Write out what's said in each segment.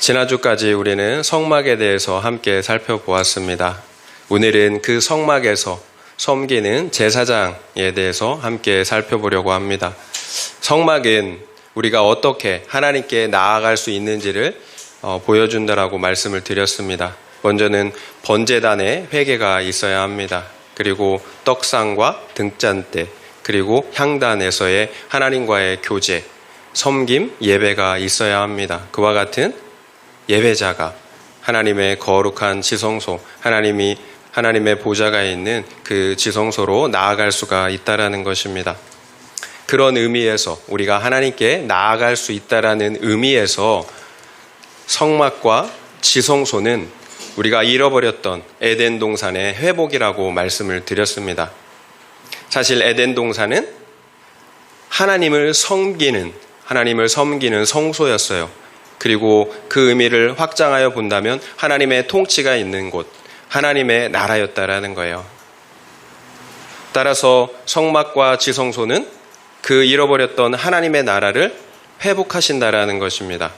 지난주까지 우리는 성막에 대해서 함께 살펴보았습니다. 오늘은 그 성막에서 섬기는 제사장에 대해서 함께 살펴보려고 합니다. 성막은 우리가 어떻게 하나님께 나아갈 수 있는지를 보여준다라고 말씀을 드렸습니다. 먼저는 번제단의 회개가 있어야 합니다. 그리고 떡상과 등잔대, 그리고 향단에서의 하나님과의 교제, 섬김, 예배가 있어야 합니다. 그와 같은 예배자가 하나님의 거룩한 지성소, 하나님의 보좌가 있는 그 지성소로 나아갈 수가 있다라는 것입니다. 그런 의미에서 우리가 하나님께 나아갈 수 있다라는 의미에서 성막과 지성소는 우리가 잃어버렸던 에덴 동산의 회복이라고 말씀을 드렸습니다. 사실 에덴 동산은 하나님을 섬기는 성소였어요. 그리고 그 의미를 확장하여 본다면 하나님의 통치가 있는 곳, 하나님의 나라였다라는 거예요. 따라서 성막과 지성소는 그 잃어버렸던 하나님의 나라를 회복하신다라는 것입니다.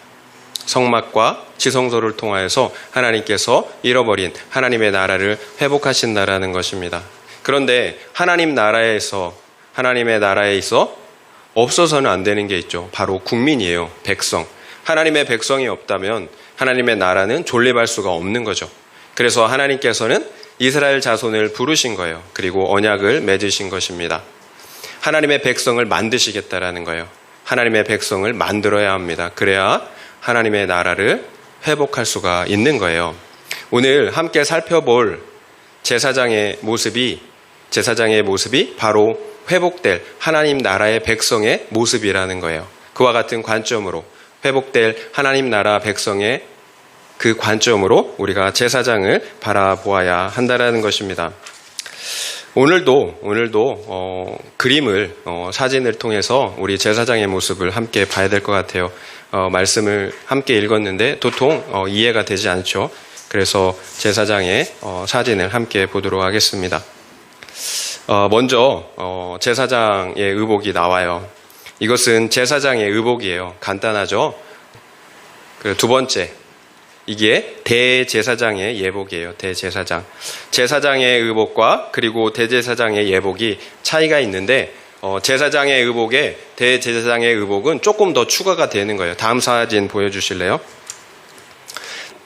성막과 지성소를 통하여서 하나님께서 잃어버린 하나님의 나라를 회복하신다라는 것입니다. 그런데 하나님의 나라에 있어 없어서는 안 되는 게 있죠. 바로 국민이에요. 백성. 하나님의 백성이 없다면 하나님의 나라는 존립할 수가 없는 거죠. 그래서 하나님께서는 이스라엘 자손을 부르신 거예요. 그리고 언약을 맺으신 것입니다. 하나님의 백성을 만드시겠다라는 거예요. 하나님의 백성을 만들어야 합니다. 그래야 하나님의 나라를 회복할 수가 있는 거예요. 오늘 함께 살펴볼 제사장의 모습이 바로 회복될 하나님 나라의 백성의 모습이라는 거예요. 그와 같은 관점으로 회복될 하나님 나라 백성의 그 관점으로 우리가 제사장을 바라보아야 한다는 것입니다. 오늘도 그림을 사진을 통해서 우리 제사장의 모습을 함께 봐야 될 것 같아요. 말씀을 함께 읽었는데 도통 이해가 되지 않죠. 그래서 제사장의 사진을 함께 보도록 하겠습니다. 먼저 제사장의 의복이 나와요. 이것은 제사장의 의복이에요. 간단하죠? 두 번째, 이게 대제사장의 예복이에요. 대제사장. 제사장의 의복과 그리고 대제사장의 예복이 차이가 있는데 제사장의 의복에 대제사장의 의복은 조금 더 추가가 되는 거예요. 다음 사진 보여주실래요?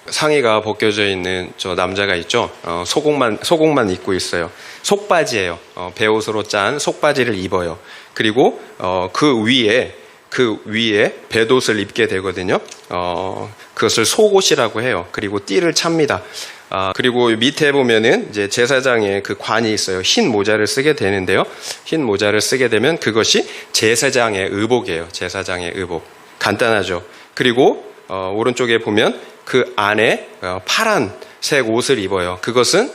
상의가 벗겨져 있는 저 남자가 있죠. 속옷만 입고 있어요. 속바지예요. 베옷으로 짠 속바지를 입어요. 그리고 그 위에 베옷을 입게 되거든요. 그것을 속옷이라고 해요. 그리고 띠를 찹니다. 그리고 밑에 보면은 이제 제사장의 그 관이 있어요. 흰 모자를 쓰게 되는데요. 흰 모자를 쓰게 되면 그것이 제사장의 의복이에요. 제사장의 의복. 간단하죠. 그리고 오른쪽에 보면 그 안에 파란색 옷을 입어요. 그것은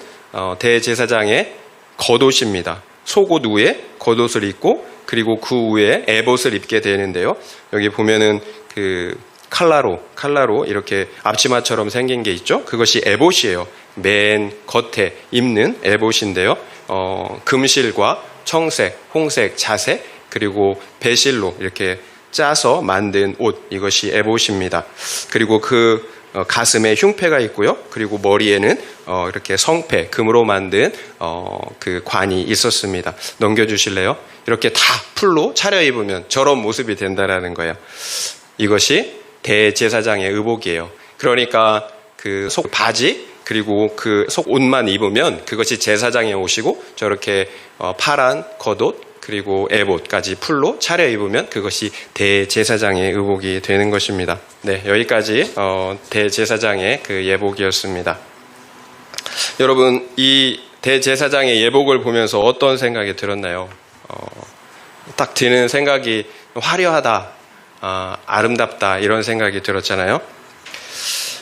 대제사장의 겉옷입니다. 속옷 위에 겉옷을 입고 그리고 그 위에 에봇을 입게 되는데요. 여기 보면은 그 칼라로 이렇게 앞치마처럼 생긴 게 있죠. 그것이 에봇이에요. 맨 겉에 입는 에봇인데요. 금실과 청색, 홍색, 자색 그리고 배실로 이렇게 짜서 만든 옷, 이것이 에봇입니다. 그리고 그 가슴에 흉패가 있고요. 그리고 머리에는 이렇게 성패, 금으로 만든 그 관이 있었습니다. 넘겨주실래요? 이렇게 다 풀로 차려입으면 저런 모습이 된다라는 거예요. 이것이 대제사장의 의복이에요. 그러니까 그 속 바지 그리고 그 속 옷만 입으면 그것이 제사장의 옷이고 저렇게 파란 겉옷 그리고 에봇까지 풀로 차려입으면 그것이 대제사장의 의복이 되는 것입니다. 네, 여기까지 대제사장의 그 예복이었습니다. 여러분, 이 대제사장의 예복을 보면서 어떤 생각이 들었나요? 딱 드는 생각이 화려하다, 아름답다 이런 생각이 들었잖아요.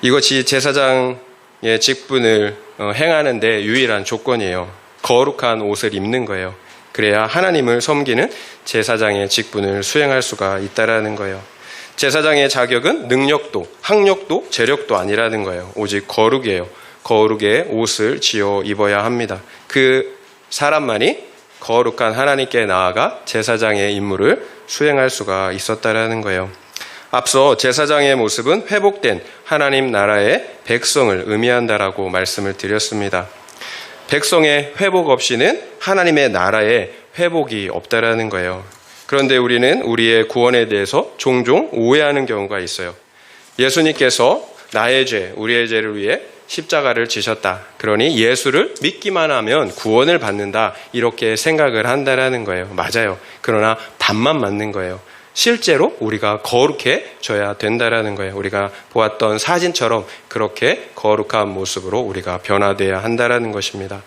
이것이 제사장의 직분을 행하는데 유일한 조건이에요. 거룩한 옷을 입는 거예요. 그래야 하나님을 섬기는 제사장의 직분을 수행할 수가 있다라는 거예요. 제사장의 자격은 능력도, 학력도, 재력도 아니라는 거예요. 오직 거룩이에요. 거룩의 옷을 지어 입어야 합니다. 그 사람만이 거룩한 하나님께 나아가 제사장의 임무를 수행할 수가 있었다라는 거예요. 앞서 제사장의 모습은 회복된 하나님 나라의 백성을 의미한다라고 말씀을 드렸습니다. 백성의 회복 없이는 하나님의 나라의 회복이 없다라는 거예요. 그런데 우리는 우리의 구원에 대해서 종종 오해하는 경우가 있어요. 예수님께서 나의 죄, 우리의 죄를 위해 십자가를 지셨다. 그러니 예수를 믿기만 하면 구원을 받는다. 이렇게 생각을 한다라는 거예요. 맞아요. 그러나 반만 맞는 거예요. 실제로 우리가 거룩해져야 된다라는 거예요. 우리가 보았던 사진처럼 그렇게 거룩한 모습으로 우리가 변화되어야 한다라는 것입니다.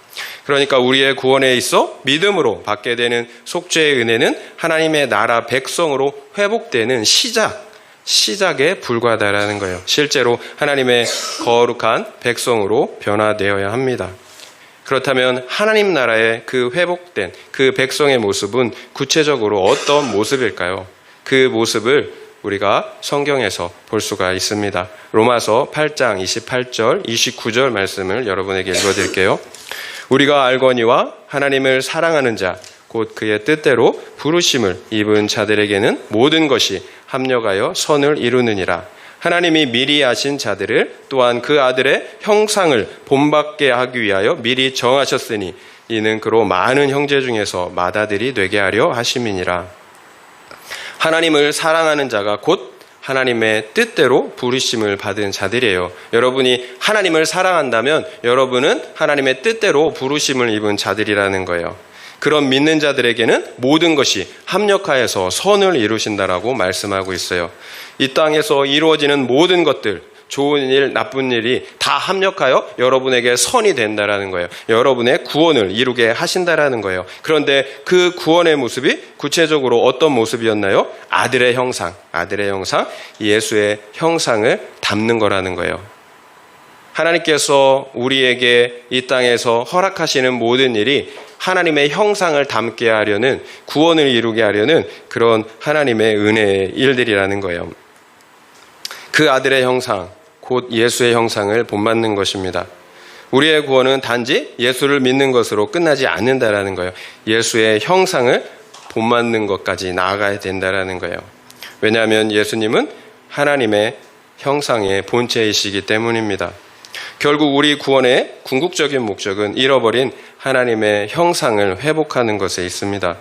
그러니까 우리의 구원에 있어 믿음으로 받게 되는 속죄의 은혜는 하나님의 나라 백성으로 회복되는 시작에 불과하다라는 거예요. 실제로 하나님의 거룩한 백성으로 변화되어야 합니다. 그렇다면 하나님 나라의 그 회복된 그 백성의 모습은 구체적으로 어떤 모습일까요? 그 모습을 우리가 성경에서 볼 수가 있습니다. 로마서 8장 28절, 29절 말씀을 여러분에게 읽어드릴게요. 우리가 알거니와 하나님을 사랑하는 자, 곧 그의 뜻대로 부르심을 입은 자들에게는 모든 것이 합력하여 선을 이루느니라. 하나님이 미리 아신 자들을 또한 그 아들의 형상을 본받게 하기 위하여 미리 정하셨으니 이는 그로 많은 형제 중에서 맏아들이 되게 하려 하심이니라. 하나님을 사랑하는 자가 곧 하나님의 뜻대로 부르심을 받은 자들이에요. 여러분이 하나님을 사랑한다면 여러분은 하나님의 뜻대로 부르심을 입은 자들이라는 거예요. 그런 믿는 자들에게는 모든 것이 합력하여서 선을 이루신다라고 말씀하고 있어요. 이 땅에서 이루어지는 모든 것들, 좋은 일, 나쁜 일이 다 합력하여 여러분에게 선이 된다라는 거예요. 여러분의 구원을 이루게 하신다라는 거예요. 그런데 그 구원의 모습이 구체적으로 어떤 모습이었나요? 아들의 형상, 예수의 형상을 담는 거라는 거예요. 하나님께서 우리에게 이 땅에서 허락하시는 모든 일이 하나님의 형상을 담게 하려는, 구원을 이루게 하려는 그런 하나님의 은혜의 일들이라는 거예요. 그 아들의 형상, 곧 예수의 형상을 본받는 것입니다. 우리의 구원은 단지 예수를 믿는 것으로 끝나지 않는다라는 거예요. 예수의 형상을 본받는 것까지 나아가야 된다라는 거예요. 왜냐하면 예수님은 하나님의 형상의 본체이시기 때문입니다. 결국 우리 구원의 궁극적인 목적은 잃어버린 하나님의 형상을 회복하는 것에 있습니다.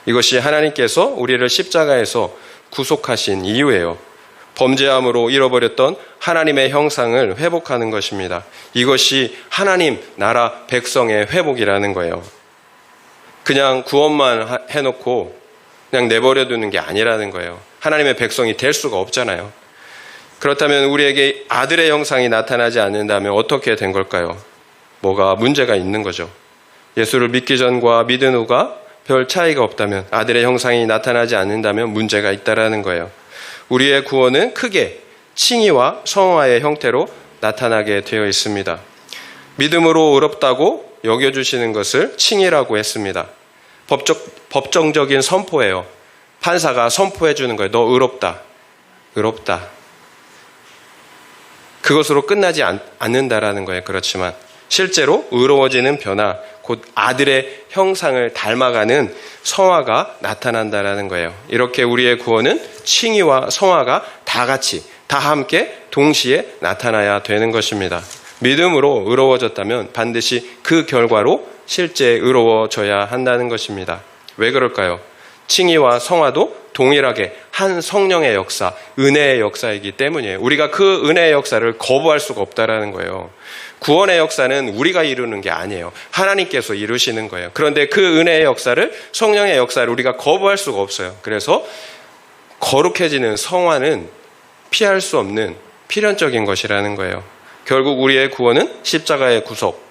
이것이 하나님께서 우리를 십자가에서 구속하신 이유예요. 범죄함으로 잃어버렸던 하나님의 형상을 회복하는 것입니다. 이것이 하나님 나라 백성의 회복이라는 거예요. 그냥 구원만 해놓고 그냥 내버려 두는 게 아니라는 거예요. 하나님의 백성이 될 수가 없잖아요. 그렇다면 우리에게 아들의 형상이 나타나지 않는다면 어떻게 된 걸까요? 뭐가 문제가 있는 거죠. 예수를 믿기 전과 믿은 후가 별 차이가 없다면, 아들의 형상이 나타나지 않는다면 문제가 있다라는 거예요. 우리의 구원은 크게 칭의와 성화의 형태로 나타나게 되어 있습니다. 믿음으로 의롭다고 여겨주시는 것을 칭의라고 했습니다. 법정적인 선포예요. 판사가 선포해 주는 거예요. 너 의롭다. 그것으로 끝나지 않는다라는 거예요. 그렇지만 실제로 의로워지는 변화, 곧 아들의 형상을 닮아가는 성화가 나타난다라는 거예요. 이렇게 우리의 구원은 칭의와 성화가 다 같이, 다 함께 동시에 나타나야 되는 것입니다. 믿음으로 의로워졌다면 반드시 그 결과로 실제 의로워져야 한다는 것입니다. 왜 그럴까요? 칭의와 성화도 동일하게 한 성령의 역사, 은혜의 역사이기 때문이에요. 우리가 그 은혜의 역사를 거부할 수가 없다라는 거예요. 구원의 역사는 우리가 이루는 게 아니에요. 하나님께서 이루시는 거예요. 그런데 그 은혜의 역사를, 성령의 역사를 우리가 거부할 수가 없어요. 그래서 거룩해지는 성화는 피할 수 없는 필연적인 것이라는 거예요. 결국 우리의 구원은 십자가의 구속,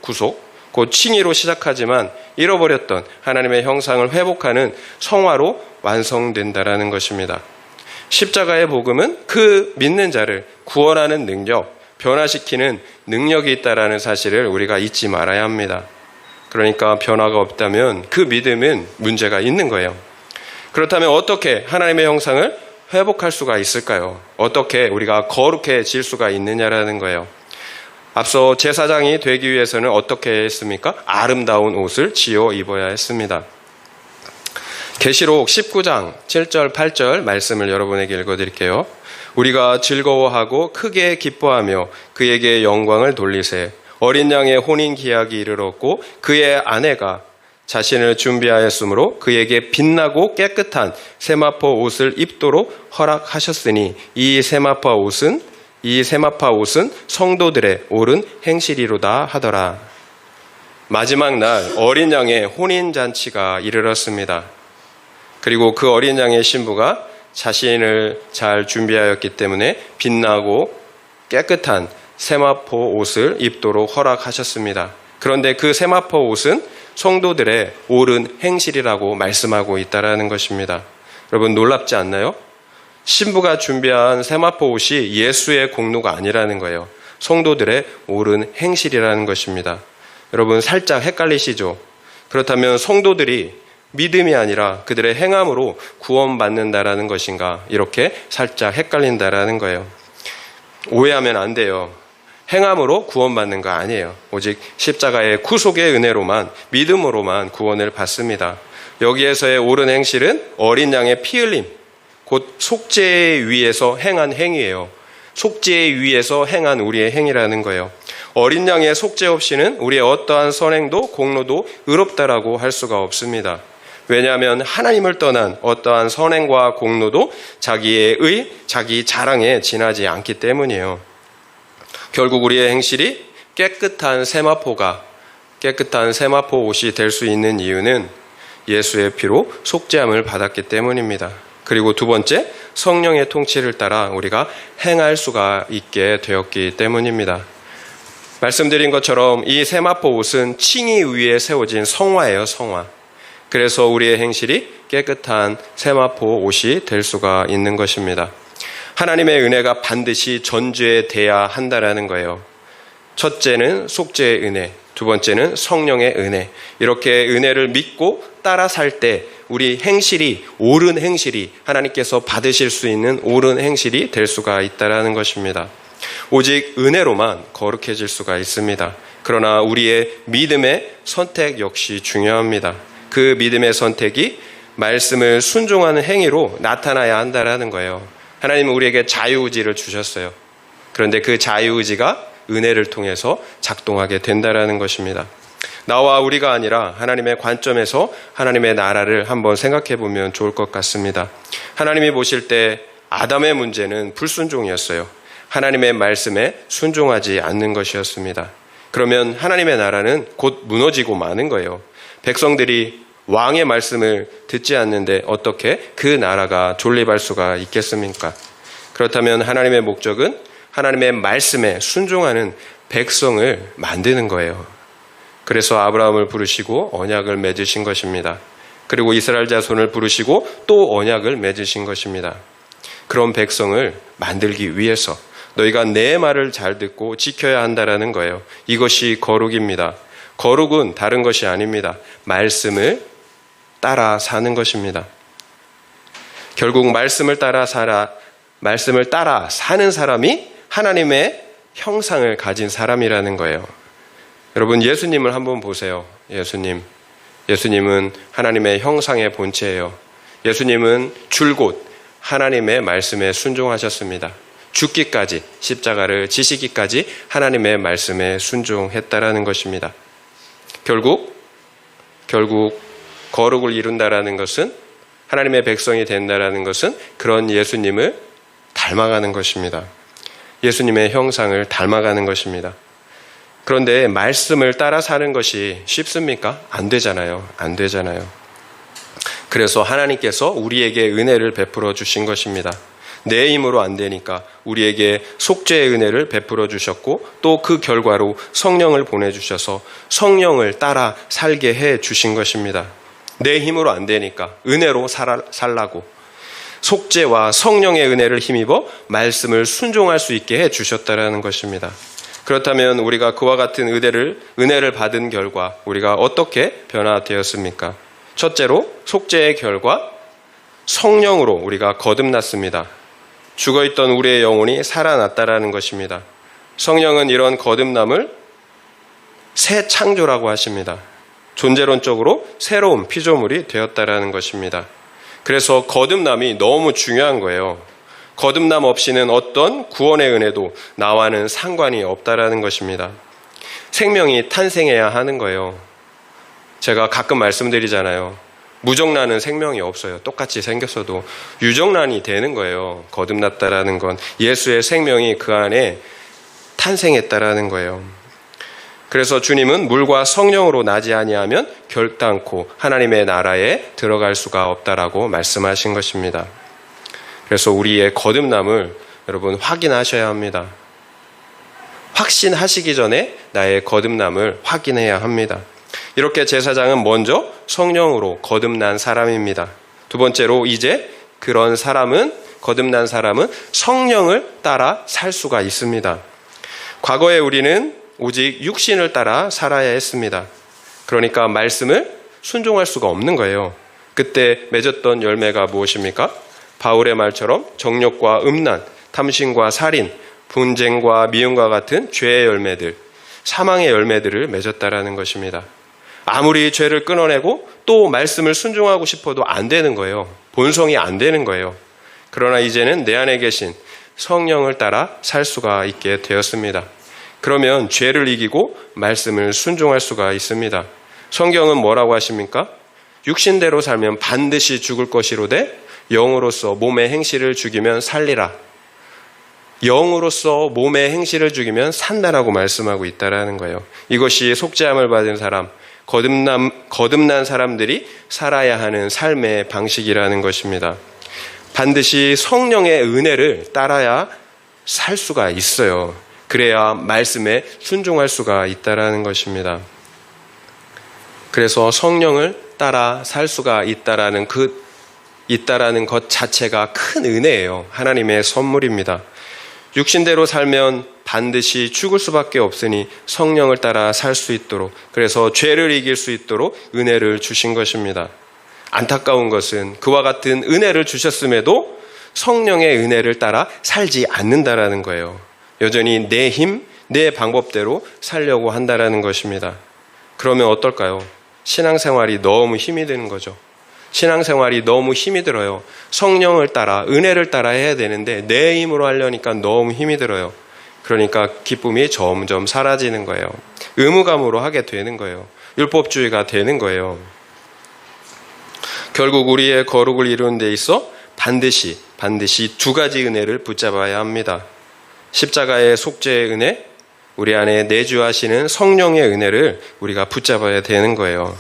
곧 칭의로 시작하지만 잃어버렸던 하나님의 형상을 회복하는 성화로 완성된다라는 것입니다. 십자가의 복음은 그 믿는 자를 구원하는 능력, 변화시키는 능력이 있다라는 사실을 우리가 잊지 말아야 합니다. 그러니까 변화가 없다면 그 믿음은 문제가 있는 거예요. 그렇다면 어떻게 하나님의 형상을 회복할 수가 있을까요? 어떻게 우리가 거룩해질 수가 있느냐라는 거예요. 앞서 제사장이 되기 위해서는 어떻게 했습니까? 아름다운 옷을 지어 입어야 했습니다. 계시록 19장 7절 8절 말씀을 여러분에게 읽어드릴게요. 우리가 즐거워하고 크게 기뻐하며 그에게 영광을 돌리세. 어린 양의 혼인 기약이 이르렀고 그의 아내가 자신을 준비하였으므로 그에게 빛나고 깨끗한 세마포 옷을 입도록 허락하셨으니 이 세마포 옷은 성도들의 옳은 행실이로다 하더라. 마지막 날 어린 양의 혼인 잔치가 이르렀습니다. 그리고 그 어린 양의 신부가 자신을 잘 준비하였기 때문에 빛나고 깨끗한 세마포 옷을 입도록 허락하셨습니다. 그런데 그 세마포 옷은 성도들의 옳은 행실이라고 말씀하고 있다는 것입니다. 여러분 놀랍지 않나요? 신부가 준비한 세마포 옷이 예수의 공로가 아니라는 거예요. 성도들의 옳은 행실이라는 것입니다. 여러분 살짝 헷갈리시죠? 그렇다면 성도들이 믿음이 아니라 그들의 행함으로 구원받는다라는 것인가? 이렇게 살짝 헷갈린다라는 거예요. 오해하면 안 돼요. 행함으로 구원받는 거 아니에요. 오직 십자가의 구속의 은혜로만, 믿음으로만 구원을 받습니다. 여기에서의 옳은 행실은 어린 양의 피 흘림, 곧 속죄 위에서 행한 행위예요. 속죄 위에서 행한 우리의 행위라는 거예요. 어린 양의 속죄 없이는 우리의 어떠한 선행도 공로도 의롭다라고 할 수가 없습니다. 왜냐하면 하나님을 떠난 어떠한 선행과 공로도 자기의 자기 자랑에 지나지 않기 때문이에요. 결국 우리의 행실이 깨끗한 세마포 옷이 될 수 있는 이유는 예수의 피로 속죄함을 받았기 때문입니다. 그리고 두 번째, 성령의 통치를 따라 우리가 행할 수가 있게 되었기 때문입니다. 말씀드린 것처럼 이 세마포 옷은 칭의 위에 세워진 성화예요, 성화. 그래서 우리의 행실이 깨끗한 세마포 옷이 될 수가 있는 것입니다. 하나님의 은혜가 반드시 전제돼야 한다라는 거예요. 첫째는 속죄의 은혜, 두 번째는 성령의 은혜. 이렇게 은혜를 믿고 따라 살 때 우리 행실이, 옳은 행실이, 하나님께서 받으실 수 있는 옳은 행실이 될 수가 있다라는 것입니다. 오직 은혜로만 거룩해질 수가 있습니다. 그러나 우리의 믿음의 선택 역시 중요합니다. 그 믿음의 선택이 말씀을 순종하는 행위로 나타나야 한다라는 거예요. 하나님은 우리에게 자유의지를 주셨어요. 그런데 그 자유의지가 은혜를 통해서 작동하게 된다라는 것입니다. 나와 우리가 아니라 하나님의 관점에서 하나님의 나라를 한번 생각해 보면 좋을 것 같습니다. 하나님이 보실 때 아담의 문제는 불순종이었어요. 하나님의 말씀에 순종하지 않는 것이었습니다. 그러면 하나님의 나라는 곧 무너지고 마는 거예요. 백성들이 왕의 말씀을 듣지 않는데 어떻게 그 나라가 존립할 수가 있겠습니까? 그렇다면 하나님의 목적은 하나님의 말씀에 순종하는 백성을 만드는 거예요. 그래서 아브라함을 부르시고 언약을 맺으신 것입니다. 그리고 이스라엘 자손을 부르시고 또 언약을 맺으신 것입니다. 그런 백성을 만들기 위해서 너희가 내 말을 잘 듣고 지켜야 한다라는 거예요. 이것이 거룩입니다. 거룩은 다른 것이 아닙니다. 말씀을 따라 사는 것입니다. 결국 말씀을 따라 사는 사람이 하나님의 형상을 가진 사람이라는 거예요. 여러분 예수님을 한번 보세요. 예수님은 하나님의 형상의 본체예요. 예수님은 줄곧 하나님의 말씀에 순종하셨습니다. 죽기까지, 십자가를 지시기까지 하나님의 말씀에 순종했다라는 것입니다. 결국 거룩을 이룬다라는 것은, 하나님의 백성이 된다라는 것은 그런 예수님을 닮아가는 것입니다. 예수님의 형상을 닮아가는 것입니다. 그런데 말씀을 따라 사는 것이 쉽습니까? 안 되잖아요. 그래서 하나님께서 우리에게 은혜를 베풀어 주신 것입니다. 내 힘으로 안 되니까 우리에게 속죄의 은혜를 베풀어 주셨고 또 그 결과로 성령을 보내주셔서 성령을 따라 살게 해 주신 것입니다. 내 힘으로 안 되니까 은혜로 살라고 속죄와 성령의 은혜를 힘입어 말씀을 순종할 수 있게 해 주셨다라는 것입니다. 그렇다면 우리가 그와 같은 은혜를 받은 결과 우리가 어떻게 변화되었습니까? 첫째로 속죄의 결과 성령으로 우리가 거듭났습니다. 죽어있던 우리의 영혼이 살아났다라는 것입니다. 성령은 이런 거듭남을 새 창조라고 하십니다. 존재론적으로 새로운 피조물이 되었다라는 것입니다. 그래서 거듭남이 너무 중요한 거예요. 거듭남 없이는 어떤 구원의 은혜도 나와는 상관이 없다라는 것입니다. 생명이 탄생해야 하는 거예요. 제가 가끔 말씀드리잖아요. 무정란은 생명이 없어요. 똑같이 생겼어도 유정란이 되는 거예요. 거듭났다라는 건 예수의 생명이 그 안에 탄생했다라는 거예요. 그래서 주님은 물과 성령으로 나지 아니하면 결단코 하나님의 나라에 들어갈 수가 없다라고 말씀하신 것입니다. 그래서 우리의 거듭남을 여러분 확인하셔야 합니다. 확신하시기 전에 나의 거듭남을 확인해야 합니다. 이렇게 제사장은 먼저 성령으로 거듭난 사람입니다. 두 번째로 이제 그런 사람은 거듭난 사람은 성령을 따라 살 수가 있습니다. 과거에 우리는 오직 육신을 따라 살아야 했습니다. 그러니까 말씀을 순종할 수가 없는 거예요. 그때 맺었던 열매가 무엇입니까? 바울의 말처럼 정욕과 음란, 탐심과 살인, 분쟁과 미움과 같은 죄의 열매들, 사망의 열매들을 맺었다라는 것입니다. 아무리 죄를 끊어내고 또 말씀을 순종하고 싶어도 안 되는 거예요. 본성이 안 되는 거예요. 그러나 이제는 내 안에 계신 성령을 따라 살 수가 있게 되었습니다. 그러면 죄를 이기고 말씀을 순종할 수가 있습니다. 성경은 뭐라고 하십니까? 육신대로 살면 반드시 죽을 것이로되 영으로서 몸의 행실을 죽이면 살리라. 영으로서 몸의 행실을 죽이면 산다라고 말씀하고 있다라는 거예요. 이것이 속죄함을 받은 사람, 거듭난 사람들이 살아야 하는 삶의 방식이라는 것입니다. 반드시 성령의 은혜를 따라야 살 수가 있어요. 그래야 말씀에 순종할 수가 있다라는 것입니다. 그래서 성령을 따라 살 수가 있다라는 것 자체가 큰 은혜예요. 하나님의 선물입니다. 육신대로 살면 반드시 죽을 수밖에 없으니 성령을 따라 살 수 있도록, 그래서 죄를 이길 수 있도록 은혜를 주신 것입니다. 안타까운 것은 그와 같은 은혜를 주셨음에도 성령의 은혜를 따라 살지 않는다라는 거예요. 여전히 내 힘, 내 방법대로 살려고 한다라는 것입니다. 그러면 어떨까요? 신앙생활이 너무 힘이 드는 거죠. 신앙생활이 너무 힘이 들어요. 성령을 따라, 은혜를 따라 해야 되는데 내 힘으로 하려니까 너무 힘이 들어요. 그러니까 기쁨이 점점 사라지는 거예요. 의무감으로 하게 되는 거예요. 율법주의가 되는 거예요. 결국 우리의 거룩을 이루는 데 있어 반드시 두 가지 은혜를 붙잡아야 합니다. 십자가의 속죄의 은혜, 우리 안에 내주하시는 성령의 은혜를 우리가 붙잡아야 되는 거예요.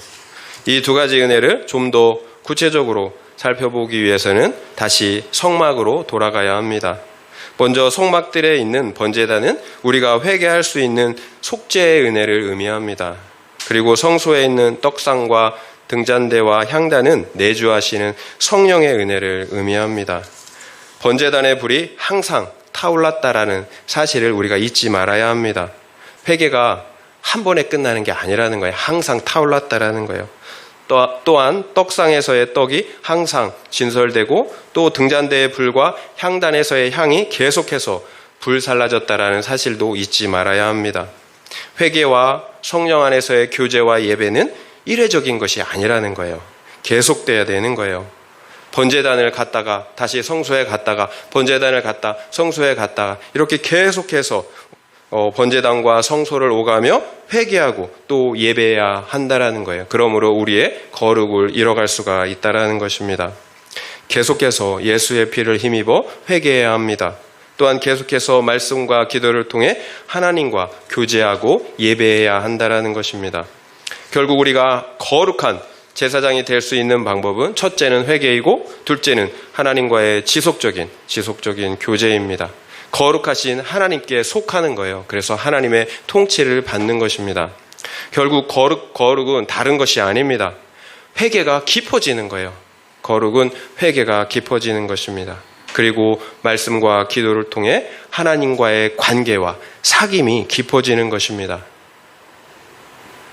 이 두 가지 은혜를 좀 더 구체적으로 살펴보기 위해서는 다시 성막으로 돌아가야 합니다. 먼저 성막들에 있는 번제단은 우리가 회개할 수 있는 속죄의 은혜를 의미합니다. 그리고 성소에 있는 떡상과 등잔대와 향단은 내주하시는 성령의 은혜를 의미합니다. 번제단의 불이 항상 타올랐다라는 사실을 우리가 잊지 말아야 합니다. 회개가 한 번에 끝나는 게 아니라는 거예요. 항상 타올랐다라는 거예요. 또한 떡상에서의 떡이 항상 진설되고 또 등잔대의 불과 향단에서의 향이 계속해서 불살라졌다라는 사실도 잊지 말아야 합니다. 회개와 성령 안에서의 교제와 예배는 일회적인 것이 아니라는 거예요. 계속돼야 되는 거예요. 번제단을 갔다가 다시 성소에 갔다가 번제단을 갔다 성소에 갔다가 이렇게 계속해서 번제단과 성소를 오가며 회개하고 또 예배해야 한다라는 거예요. 그러므로 우리의 거룩을 이뤄갈 수가 있다라는 것입니다. 계속해서 예수의 피를 힘입어 회개해야 합니다. 또한 계속해서 말씀과 기도를 통해 하나님과 교제하고 예배해야 한다라는 것입니다. 결국 우리가 거룩한 제사장이 될 수 있는 방법은 첫째는 회개이고 둘째는 하나님과의 지속적인 교제입니다. 거룩하신 하나님께 속하는 거예요. 그래서 하나님의 통치를 받는 것입니다. 결국 거룩은 다른 것이 아닙니다. 회개가 깊어지는 거예요. 거룩은 회개가 깊어지는 것입니다. 그리고 말씀과 기도를 통해 하나님과의 관계와 사귐이 깊어지는 것입니다.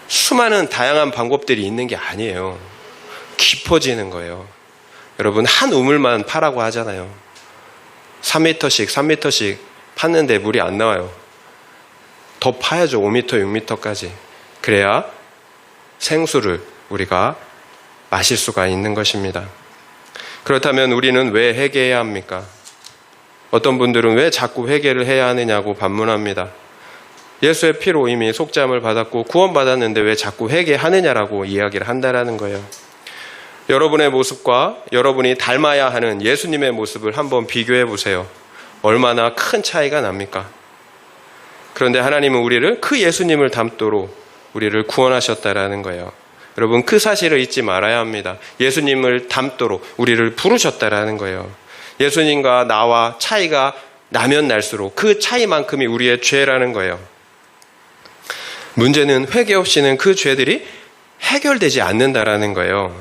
수많은 다양한 방법들이 있는 게 아니에요. 깊어지는 거예요. 여러분, 한 우물만 파라고 하잖아요. 3m씩 팠는데 물이 안 나와요. 더 파야죠. 5m, 6m까지. 그래야 생수를 우리가 마실 수가 있는 것입니다. 그렇다면 우리는 왜 회개해야 합니까? 어떤 분들은 왜 자꾸 회개를 해야 하느냐고 반문합니다. 예수의 피로 이미 속죄함을 받았고 구원받았는데 왜 자꾸 회개하느냐라고 이야기를 한다라는 거예요. 여러분의 모습과 여러분이 닮아야 하는 예수님의 모습을 한번 비교해 보세요. 얼마나 큰 차이가 납니까? 그런데 하나님은 우리를 그 예수님을 닮도록 우리를 구원하셨다라는 거예요. 여러분, 그 사실을 잊지 말아야 합니다. 예수님을 닮도록 우리를 부르셨다라는 거예요. 예수님과 나와 차이가 나면 날수록 그 차이만큼이 우리의 죄라는 거예요. 문제는 회개 없이는 그 죄들이 해결되지 않는다라는 거예요.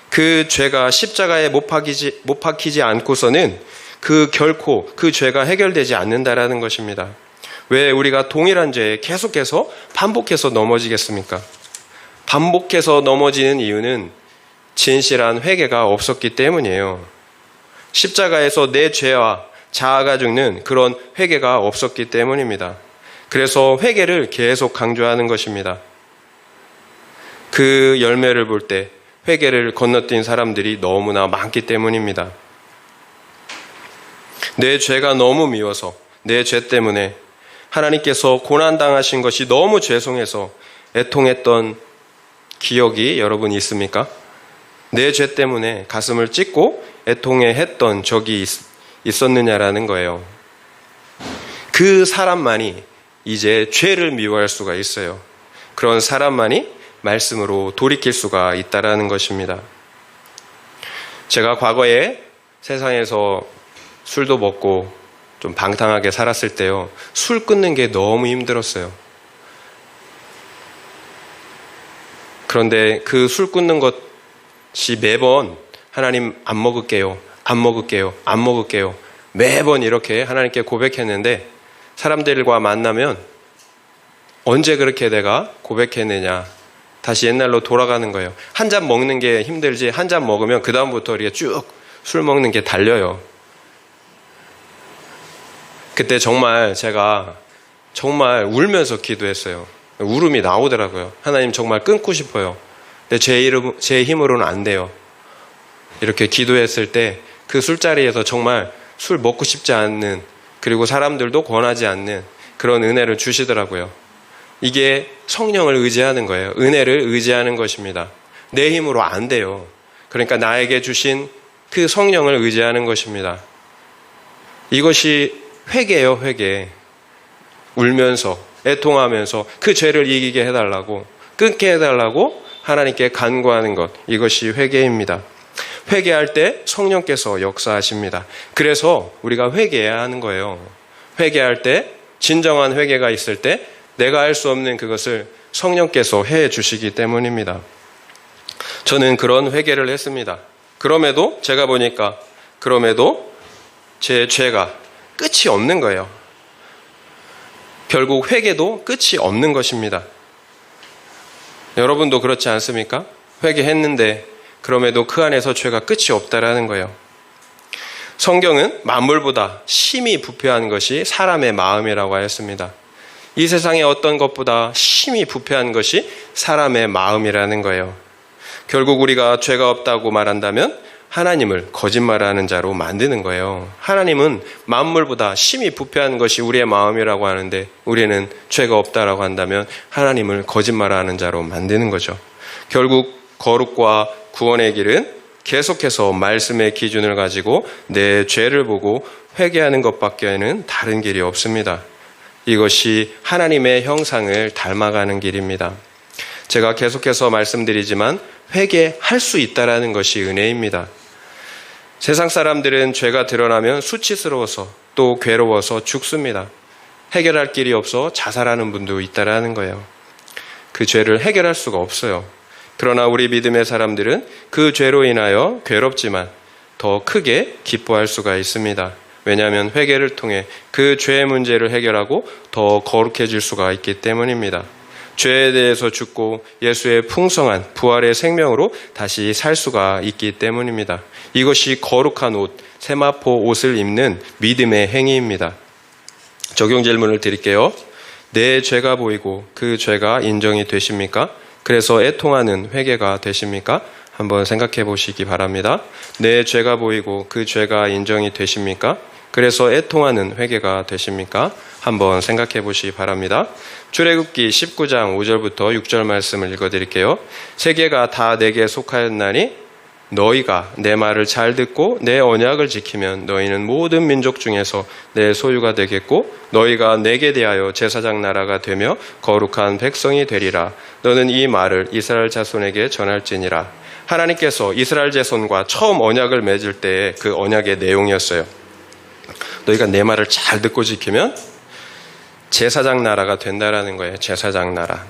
그 죄가 십자가에 못 박히지 않고서는 결코 그 죄가 해결되지 않는다라는 것입니다. 왜 우리가 동일한 죄에 계속해서 반복해서 넘어지겠습니까? 반복해서 넘어지는 이유는 진실한 회개가 없었기 때문이에요. 십자가에서 내 죄와 자아가 죽는 그런 회개가 없었기 때문입니다. 그래서 회개를 계속 강조하는 것입니다. 그 열매를 볼 때 회개를 건너뛴 사람들이 너무나 많기 때문입니다. 내 죄가 너무 미워서 내 죄 때문에 하나님께서 고난당하신 것이 너무 죄송해서 애통했던 기억이 여러분 있습니까? 내 죄 때문에 가슴을 찢고 애통해했던 적이 있었느냐라는 거예요. 그 사람만이 이제 죄를 미워할 수가 있어요. 그런 사람만이 말씀으로 돌이킬 수가 있다라는 것입니다. 제가 과거에 세상에서 술도 먹고 좀 방탕하게 살았을 때요, 술 끊는 게 너무 힘들었어요. 그런데 그 술 끊는 것이 매번 하나님 안 먹을게요, 안 먹을게요, 안 먹을게요, 매번 이렇게 하나님께 고백했는데 사람들과 만나면 언제 그렇게 내가 고백했느냐, 다시 옛날로 돌아가는 거예요. 한 잔 먹는 게 힘들지 한 잔 먹으면 그 다음부터 우리가 쭉 술 먹는 게 달려요. 그때 제가 정말 울면서 기도했어요. 울음이 나오더라고요. 하나님, 정말 끊고 싶어요. 근데 제 힘으로는 안 돼요. 이렇게 기도했을 때 그 술자리에서 정말 술 먹고 싶지 않는, 그리고 사람들도 권하지 않는 그런 은혜를 주시더라고요. 이게 성령을 의지하는 거예요. 은혜를 의지하는 것입니다. 내 힘으로 안 돼요. 그러니까 나에게 주신 그 성령을 의지하는 것입니다. 이것이 회개예요, 회개. 울면서, 애통하면서 그 죄를 이기게 해달라고, 끊게 해달라고 하나님께 간구하는 것, 이것이 회개입니다. 회개할 때 성령께서 역사하십니다. 그래서 우리가 회개해야 하는 거예요. 회개할 때, 진정한 회개가 있을 때 내가 할 수 없는 그것을 성령께서 해 주시기 때문입니다. 저는 그런 회개를 했습니다. 그럼에도 제가 보니까 제 죄가 끝이 없는 거예요. 결국 회개도 끝이 없는 것입니다. 여러분도 그렇지 않습니까? 회개했는데 그럼에도 그 안에서 죄가 끝이 없다라는 거예요. 성경은 만물보다 심히 부패한 것이 사람의 마음이라고 하였습니다. 이 세상의 어떤 것보다 심히 부패한 것이 사람의 마음이라는 거예요. 결국 우리가 죄가 없다고 말한다면 하나님을 거짓말하는 자로 만드는 거예요. 하나님은 만물보다 심히 부패한 것이 우리의 마음이라고 하는데 우리는 죄가 없다라고 한다면 하나님을 거짓말하는 자로 만드는 거죠. 결국 거룩과 구원의 길은 계속해서 말씀의 기준을 가지고 내 죄를 보고 회개하는 것밖에는 다른 길이 없습니다. 이것이 하나님의 형상을 닮아가는 길입니다. 제가 계속해서 말씀드리지만 회개할 수 있다는 것이 은혜입니다. 세상 사람들은 죄가 드러나면 수치스러워서 또 괴로워서 죽습니다. 해결할 길이 없어 자살하는 분도 있다는 거예요. 그 죄를 해결할 수가 없어요. 그러나 우리 믿음의 사람들은 그 죄로 인하여 괴롭지만 더 크게 기뻐할 수가 있습니다. 왜냐하면 회개를 통해 그 죄의 문제를 해결하고 더 거룩해질 수가 있기 때문입니다. 죄에 대해서 죽고 예수의 풍성한 부활의 생명으로 다시 살 수가 있기 때문입니다. 이것이 거룩한 옷, 세마포 옷을 입는 믿음의 행위입니다. 적용 질문을 드릴게요. 내 죄가 보이고 그 죄가 인정이 되십니까? 그래서 애통하는 회개가 되십니까? 한번 생각해 보시기 바랍니다. 내 죄가 보이고 그 죄가 인정이 되십니까? 그래서 애통하는 회개가 되십니까? 한번 생각해 보시기 바랍니다. 출애굽기 19장 5절부터 6절 말씀을 읽어드릴게요. 세계가 다 내게 속하였나니 너희가 내 말을 잘 듣고 내 언약을 지키면 너희는 모든 민족 중에서 내 소유가 되겠고 너희가 내게 대하여 제사장 나라가 되며 거룩한 백성이 되리라. 너는 이 말을 이스라엘 자손에게 전할지니라. 하나님께서 이스라엘 자손과 처음 언약을 맺을 때의 그 언약의 내용이었어요. 너희가 내 말을 잘 듣고 지키면 제사장 나라가 된다라는 거예요. 제사장 나라.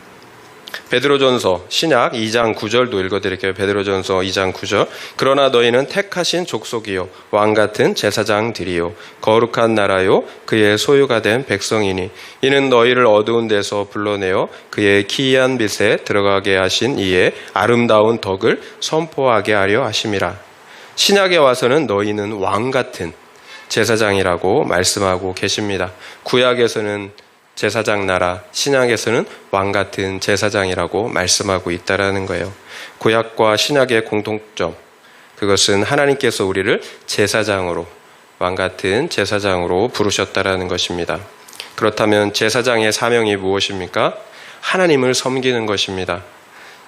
베드로전서 신약 2장 9절도 읽어드릴게요. 베드로전서 2장 9절. 그러나 너희는 택하신 족속이요 왕 같은 제사장들이요 거룩한 나라요 그의 소유가 된 백성이니 이는 너희를 어두운 데서 불러내어 그의 기이한 빛에 들어가게 하신 이의 아름다운 덕을 선포하게 하려 하심이라. 신약에 와서는 너희는 왕 같은 제사장이라고 말씀하고 계십니다. 구약에서는 제사장 나라, 신약에서는 왕 같은 제사장이라고 말씀하고 있다라는 거예요. 구약과 신약의 공통점, 그것은 하나님께서 우리를 제사장으로, 왕 같은 제사장으로 부르셨다라는 것입니다. 그렇다면 제사장의 사명이 무엇입니까? 하나님을 섬기는 것입니다.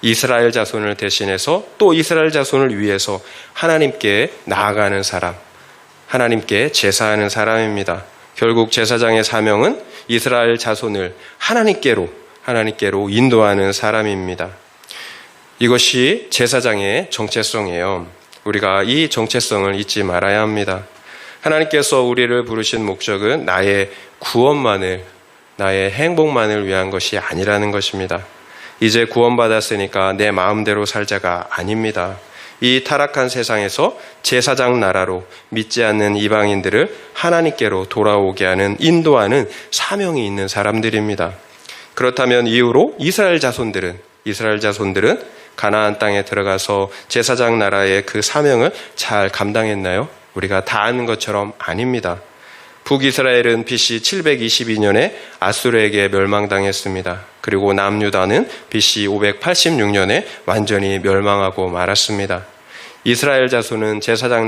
이스라엘 자손을 대신해서 또 이스라엘 자손을 위해서 하나님께 나아가는 사람, 하나님께 제사하는 사람입니다. 결국 제사장의 사명은 이스라엘 자손을 하나님께로 인도하는 사람입니다. 이것이 제사장의 정체성이에요. 우리가 이 정체성을 잊지 말아야 합니다. 하나님께서 우리를 부르신 목적은 나의 구원만을, 나의 행복만을 위한 것이 아니라는 것입니다. 이제 구원받았으니까 내 마음대로 살자가 아닙니다. 이 타락한 세상에서 제사장 나라로 믿지 않는 이방인들을 하나님께로 돌아오게 하는, 인도하는 사명이 있는 사람들입니다. 그렇다면 이후로 이스라엘 자손들은 가나안 땅에 들어가서 제사장 나라의 그 사명을 잘 감당했나요? 우리가 다 아는 것처럼 아닙니다. 북이스라엘은 BC 722년에 아수르에게 멸망당했습니다. 그리고 남유다는 BC 586년에 완전히 멸망하고 말았습니다. 이스라엘 자손은 제사장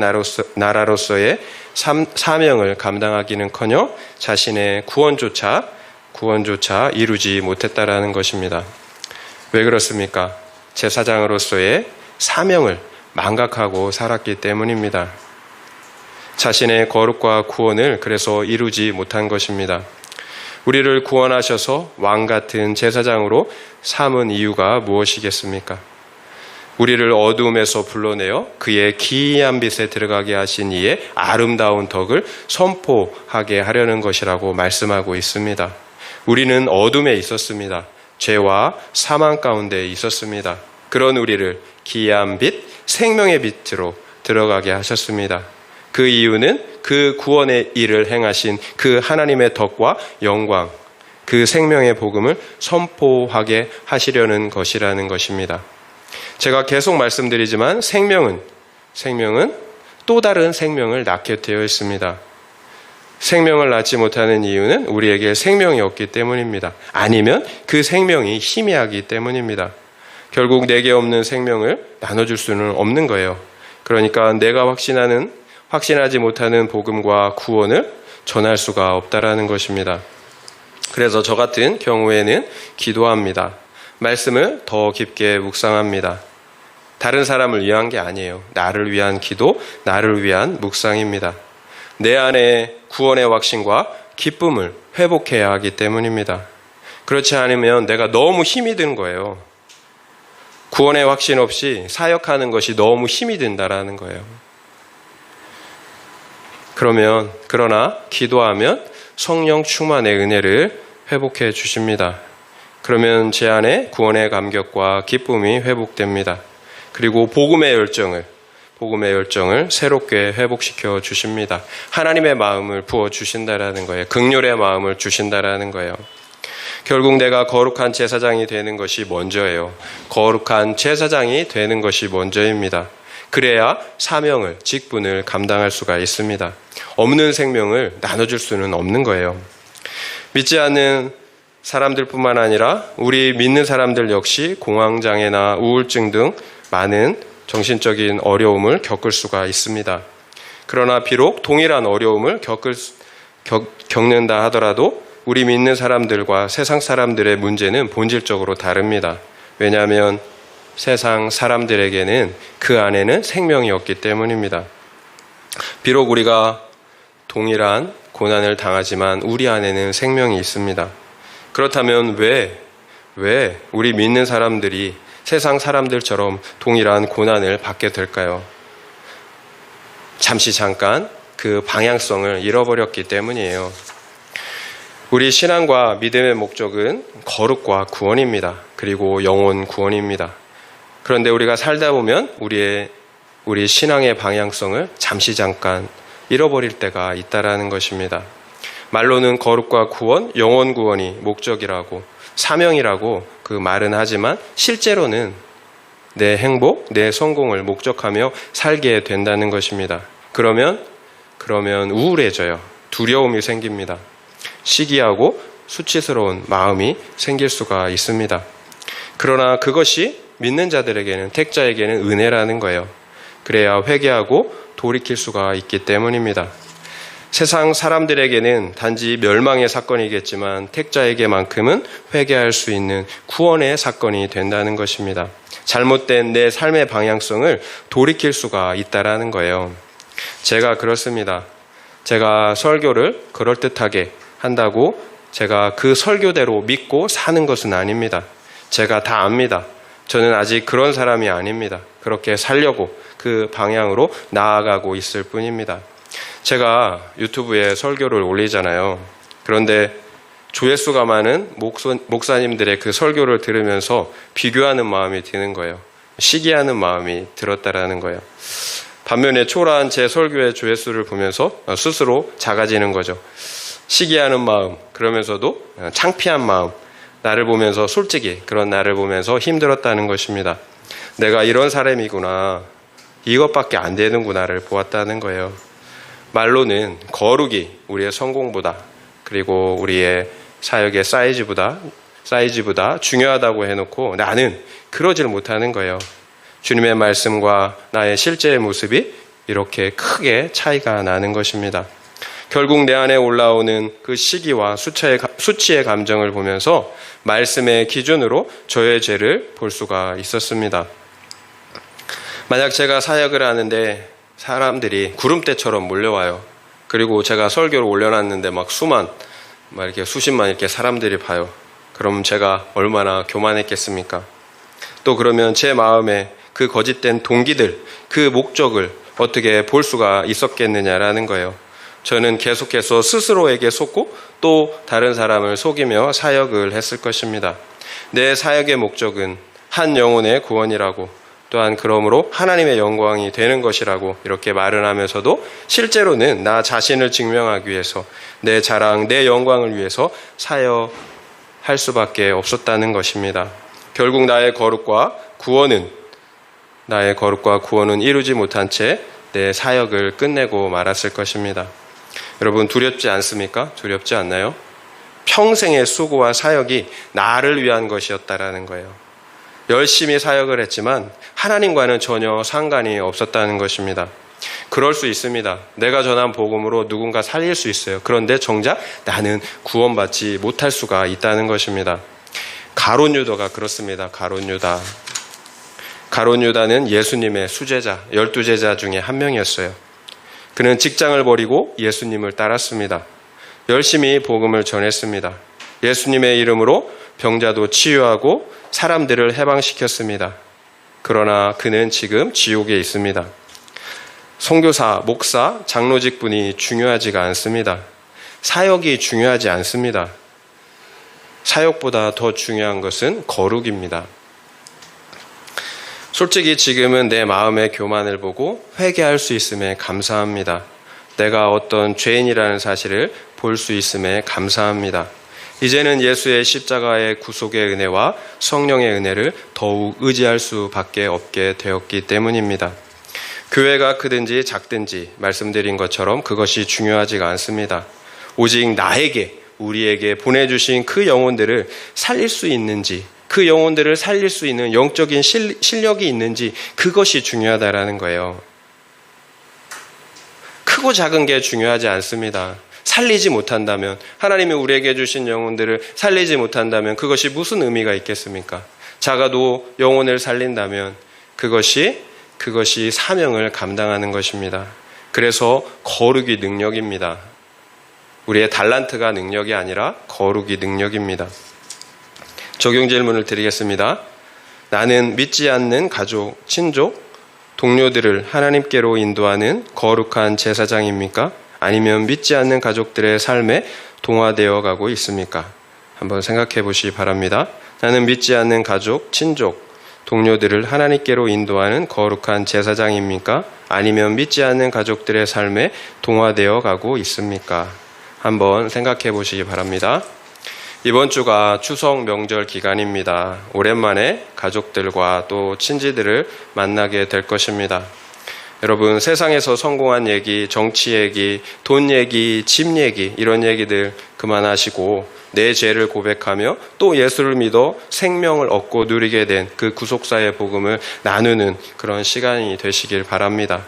나라로서의 사명을 감당하기는커녕 자신의 구원조차 이루지 못했다라는 것입니다. 왜 그렇습니까? 제사장으로서의 사명을 망각하고 살았기 때문입니다. 자신의 거룩과 구원을 그래서 이루지 못한 것입니다. 우리를 구원하셔서 왕 같은 제사장으로 삼은 이유가 무엇이겠습니까? 우리를 어두움에서 불러내어 그의 기이한 빛에 들어가게 하신 이의 아름다운 덕을 선포하게 하려는 것이라고 말씀하고 있습니다. 우리는 어둠에 있었습니다. 죄와 사망 가운데 있었습니다. 그런 우리를 기이한 빛, 생명의 빛으로 들어가게 하셨습니다. 그 이유는 그 구원의 일을 행하신 그 하나님의 덕과 영광, 그 생명의 복음을 선포하게 하시려는 것이라는 것입니다. 제가 계속 말씀드리지만 생명은 또 다른 생명을 낳게 되어 있습니다. 생명을 낳지 못하는 이유는 우리에게 생명이 없기 때문입니다. 아니면 그 생명이 희미하기 때문입니다. 결국 내게 없는 생명을 나눠줄 수는 없는 거예요. 그러니까 내가 확신하지 못하는 복음과 구원을 전할 수가 없다라는 것입니다. 그래서 저 같은 경우에는 기도합니다. 말씀을 더 깊게 묵상합니다. 다른 사람을 위한 게 아니에요. 나를 위한 기도, 나를 위한 묵상입니다. 내 안에 구원의 확신과 기쁨을 회복해야 하기 때문입니다. 그렇지 않으면 내가 너무 힘이 든 거예요. 구원의 확신 없이 사역하는 것이 너무 힘이 든다라는 거예요. 그러나 기도하면 성령 충만의 은혜를 회복해 주십니다. 그러면 제 안에 구원의 감격과 기쁨이 회복됩니다. 그리고 복음의 열정을 새롭게 회복시켜 주십니다. 하나님의 마음을 부어 주신다라는 거예요. 긍휼의 마음을 주신다라는 거예요. 결국 내가 거룩한 제사장이 되는 것이 먼저예요. 거룩한 제사장이 되는 것이 먼저입니다. 그래야 사명을, 직분을 감당할 수가 있습니다. 없는 생명을 나눠줄 수는 없는 거예요. 믿지 않는 사람들뿐만 아니라 우리 믿는 사람들 역시 공황장애나 우울증 등 많은 정신적인 어려움을 겪을 수가 있습니다. 그러나 비록 동일한 어려움을 겪는다 하더라도 우리 믿는 사람들과 세상 사람들의 문제는 본질적으로 다릅니다. 왜냐하면 세상 사람들에게는 그 안에는 생명이 없기 때문입니다. 비록 우리가 동일한 고난을 당하지만 우리 안에는 생명이 있습니다. 그렇다면 왜 우리 믿는 사람들이 세상 사람들처럼 동일한 고난을 받게 될까요? 잠깐 그 방향성을 잃어버렸기 때문이에요. 우리 신앙과 믿음의 목적은 거룩과 구원입니다. 그리고 영혼 구원입니다. 그런데 우리가 살다 보면 우리 신앙의 방향성을 잠깐 잃어버릴 때가 있다라는 것입니다. 말로는 거룩과 구원, 영혼 구원이 목적이라고, 사명이라고 그 말은 하지만 실제로는 내 행복, 내 성공을 목적하며 살게 된다는 것입니다. 그러면 우울해져요. 두려움이 생깁니다. 시기하고 수치스러운 마음이 생길 수가 있습니다. 그러나 그것이 믿는 자들에게는, 택자에게는 은혜라는 거예요. 그래야 회개하고 돌이킬 수가 있기 때문입니다. 세상 사람들에게는 단지 멸망의 사건이겠지만 택자에게만큼은 회개할 수 있는 구원의 사건이 된다는 것입니다. 잘못된 내 삶의 방향성을 돌이킬 수가 있다라는 거예요. 제가 그렇습니다. 제가 설교를 그럴듯하게 한다고 제가 그 설교대로 믿고 사는 것은 아닙니다. 제가 다 압니다. 저는 아직 그런 사람이 아닙니다. 그렇게 살려고 그 방향으로 나아가고 있을 뿐입니다. 제가 유튜브에 설교를 올리잖아요. 그런데 조회수가 많은 목사님들의 그 설교를 들으면서 비교하는 마음이 드는 거예요. 시기하는 마음이 들었다라는 거예요. 반면에 초라한 제 설교의 조회수를 보면서 스스로 작아지는 거죠. 시기하는 마음, 그러면서도 창피한 마음, 나를 보면서 솔직히 그런 나를 보면서 힘들었다는 것입니다. 내가 이런 사람이구나, 이것밖에 안 되는구나를 보았다는 거예요. 말로는 거룩이 우리의 성공보다, 그리고 우리의 사역의 사이즈보다 중요하다고 해놓고 나는 그러질 못하는 거예요. 주님의 말씀과 나의 실제의 모습이 이렇게 크게 차이가 나는 것입니다. 결국 내 안에 올라오는 그 시기와 수치의 감정을 보면서 말씀의 기준으로 저의 죄를 볼 수가 있었습니다. 만약 제가 사역을 하는데 사람들이 구름대처럼 몰려와요. 그리고 제가 설교를 올려놨는데 이렇게 수십만 이렇게 사람들이 봐요. 그럼 제가 얼마나 교만했겠습니까? 또 그러면 제 마음에 그 거짓된 동기들, 그 목적을 어떻게 볼 수가 있었겠느냐라는 거예요. 저는 계속해서 스스로에게 속고 또 다른 사람을 속이며 사역을 했을 것입니다. 내 사역의 목적은 한 영혼의 구원이라고, 또한 그러므로 하나님의 영광이 되는 것이라고 이렇게 말을 하면서도 실제로는 나 자신을 증명하기 위해서, 내 자랑, 내 영광을 위해서 사역할 수밖에 없었다는 것입니다. 결국 나의 거룩과 구원은 이루지 못한 채 내 사역을 끝내고 말았을 것입니다. 여러분 두렵지 않습니까? 두렵지 않나요? 평생의 수고와 사역이 나를 위한 것이었다라는 거예요. 열심히 사역을 했지만 하나님과는 전혀 상관이 없었다는 것입니다. 그럴 수 있습니다. 내가 전한 복음으로 누군가 살릴 수 있어요. 그런데 정작 나는 구원받지 못할 수가 있다는 것입니다. 가룟 유다가 그렇습니다. 가룟 유다는 예수님의 수제자, 12제자 중에 한 명이었어요. 그는 직장을 버리고 예수님을 따랐습니다. 열심히 복음을 전했습니다. 예수님의 이름으로 병자도 치유하고 사람들을 해방시켰습니다. 그러나 그는 지금 지옥에 있습니다. 선교사, 목사, 장로직분이 중요하지가 않습니다. 사역이 중요하지 않습니다. 사역보다 더 중요한 것은 거룩입니다. 솔직히 지금은 내 마음의 교만을 보고 회개할 수 있음에 감사합니다. 내가 어떤 죄인이라는 사실을 볼 수 있음에 감사합니다. 이제는 예수의 십자가의 구속의 은혜와 성령의 은혜를 더욱 의지할 수밖에 없게 되었기 때문입니다. 교회가 크든지 작든지 말씀드린 것처럼 그것이 중요하지가 않습니다. 오직 우리에게 보내주신 그 영혼들을 살릴 수 있는지, 그 영혼들을 살릴 수 있는 영적인 실력이 있는지, 그것이 중요하다라는 거예요. 크고 작은 게 중요하지 않습니다. 살리지 못한다면, 하나님이 우리에게 주신 영혼들을 살리지 못한다면 그것이 무슨 의미가 있겠습니까? 작아도 영혼을 살린다면 그것이 사명을 감당하는 것입니다. 그래서 거룩이 능력입니다. 우리의 달란트가 능력이 아니라 거룩이 능력입니다. 적용 질문을 드리겠습니다. 나는 믿지 않는 가족, 친족, 동료들을 하나님께로 인도하는 거룩한 제사장입니까? 아니면 믿지 않는 가족들의 삶에 동화되어 가고 있습니까? 한번 생각해 보시기 바랍니다. 나는 믿지 않는 가족, 친족, 동료들을 하나님께로 인도하는 거룩한 제사장입니까? 아니면 믿지 않는 가족들의 삶에 동화되어 가고 있습니까? 한번 생각해 보시기 바랍니다. 이번 주가 추석 명절 기간입니다. 오랜만에 가족들과 또 친지들을 만나게 될 것입니다. 여러분, 세상에서 성공한 얘기, 정치 얘기, 돈 얘기, 집 얘기, 이런 얘기들 그만하시고 내 죄를 고백하며 또 예수를 믿어 생명을 얻고 누리게 된 그 구속사의 복음을 나누는 그런 시간이 되시길 바랍니다.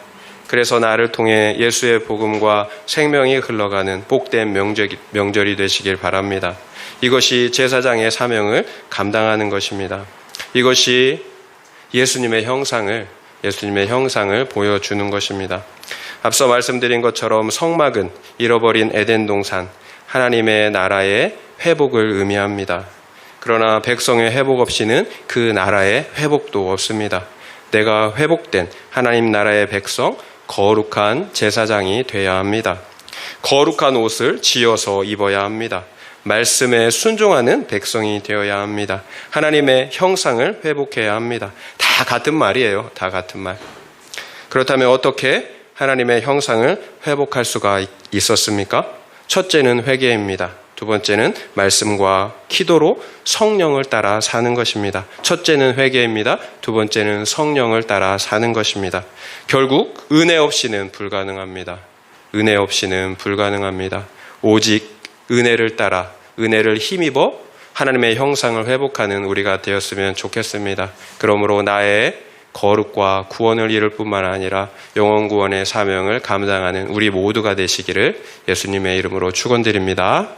그래서 나를 통해 예수의 복음과 생명이 흘러가는 복된 명절이 되시길 바랍니다. 이것이 제사장의 사명을 감당하는 것입니다. 이것이 예수님의 형상을 보여주는 것입니다. 앞서 말씀드린 것처럼 성막은 잃어버린 에덴 동산, 하나님의 나라의 회복을 의미합니다. 그러나 백성의 회복 없이는 그 나라의 회복도 없습니다. 내가 회복된 하나님 나라의 백성, 거룩한 제사장이 되어야 합니다. 거룩한 옷을 지어서 입어야 합니다. 말씀에 순종하는 백성이 되어야 합니다. 하나님의 형상을 회복해야 합니다. 다 같은 말이에요. 다 같은 말. 그렇다면 어떻게 하나님의 형상을 회복할 수가 있었습니까? 첫째는 회개입니다. 두 번째는 말씀과 기도로 성령을 따라 사는 것입니다. 첫째는 회개입니다. 두 번째는 성령을 따라 사는 것입니다. 결국 은혜 없이는 불가능합니다. 은혜 없이는 불가능합니다. 오직 은혜를 따라, 은혜를 힘입어 하나님의 형상을 회복하는 우리가 되었으면 좋겠습니다. 그러므로 나의 거룩과 구원을 이룰 뿐만 아니라 영원 구원의 사명을 감당하는 우리 모두가 되시기를 예수님의 이름으로 축원드립니다.